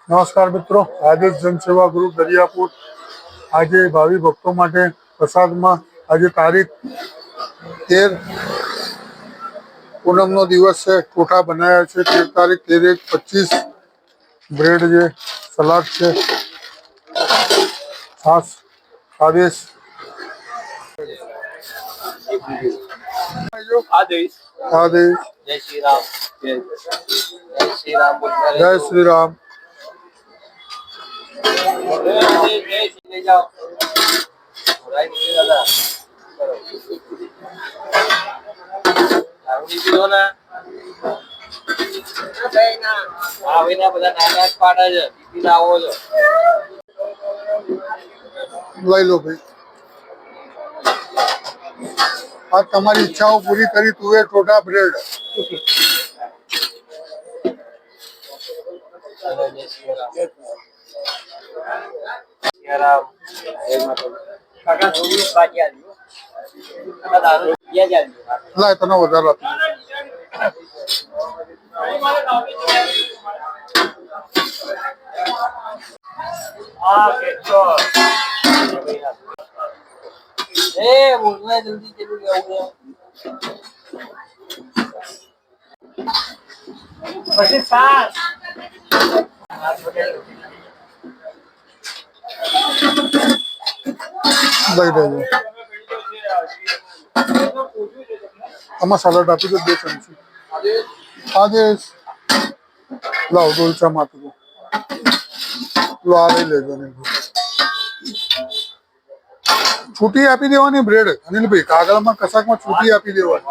નમસ્કાર મિત્રો, આદેશ જનસેવા ગ્રુપ દરિયાપુર આજે ભાવિ ભક્તો માટે પ્રસાદમાં આજે તારીખ 13 પૂનમનો દિવસ છે. ઠોઠા બનાવ્યા છે. 13 તારીખ 13-1-25 બ્રેડ છે, સલાડ છે, છાસ. આદેશ આદેશ આદેશ. જય શ્રી રામ. જય શ્રી રામ. જય શ્રી રામ. લઈ લો ભાઈ. આ તમારી ઈચ્છાઓ પૂરી કરી. તુવેર ટોટા બ્રેડ. લાય તને વધારે આપી. લઈ લેજો. આમાં સલાડ આપી દો 2 ચમચી. આદેશ લાવ ડોલચામાં આપી દો. લો આ લઈ લેજો ને. છૂટી આપી દેવાની બ્રેડ. અનિલભાઈ કાગળમાં કશાકમાં છૂટી આપી દેવાની.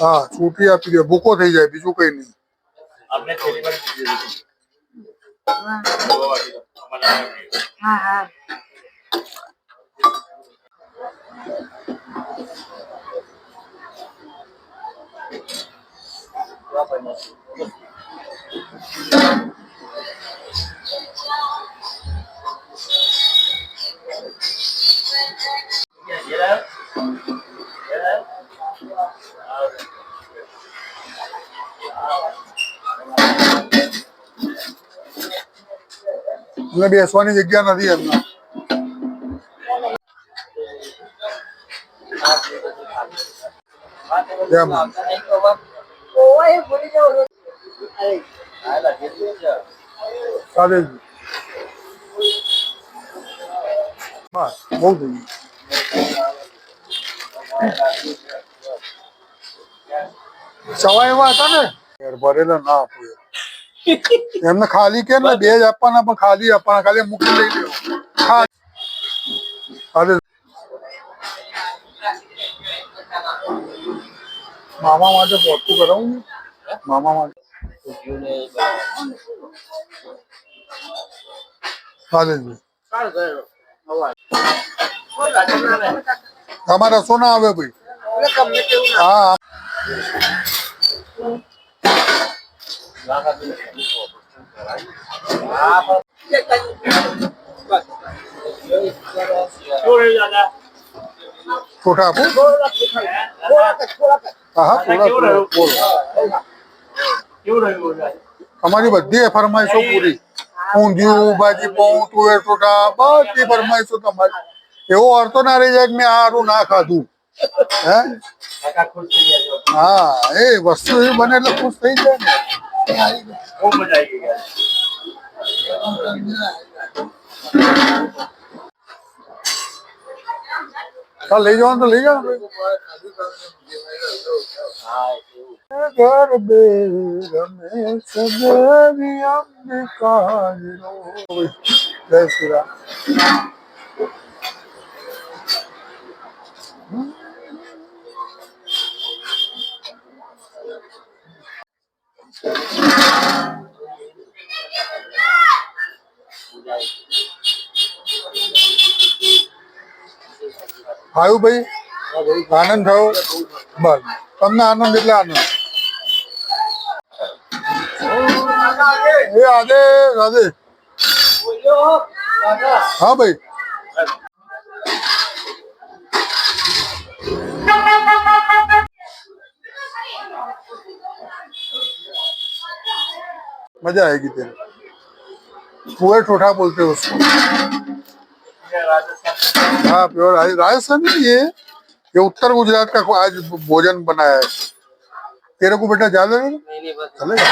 હા છૂટી આપી દે. ભૂકો થઈ જાય, બીજું કઈ નહીં. એટલે બેસવાની જગ્યા નથી એમના. બહુ થઈ સવા એવા હતા ને ભરેલા ના આપું એમને. ખાલી કે ને 2 જ આપવાના, પણ ખાલી આપવાના. ખાલી મૂકી લઈ લેવું. મામા માટે પોતું કરાવું. મામા માટે આમાં રસો ના આવે ભાઈ. હા ઠોઠા આપો. તમારી બધી ફરમાઈશો પૂરી. ઊંધિયું, ભાજી પાઉં, તુવેર ટોટા, બધી ફરમાઈશો તમારી. એવો અર્થો ના રહી જાય કે મેં સારું ના ખાધું. હે હા એ વસ્તુ એવી બને એટલે ખુશ થઈ જાય ને. બહુ મજા આવી ગઈ. લઈ જવાનું તો લઈ જાવ. ઘર બે રમેશ દેવી અંબિકા. જય શ્રી રામ. આવ્યું ભાઈ. આનંદ થયો. બસ તમને આનંદ એટલે આનંદ. એ આદે રાધે. હા ભાઈ. मजा आएगी तेरे। पुए ठोठा बोलते हैं उसको। हाँ प्योर राजस्थान में ये उत्तर गुजरात का आज भोजन बनाया है। तेरे को बेटा ज्यादा चलेगा।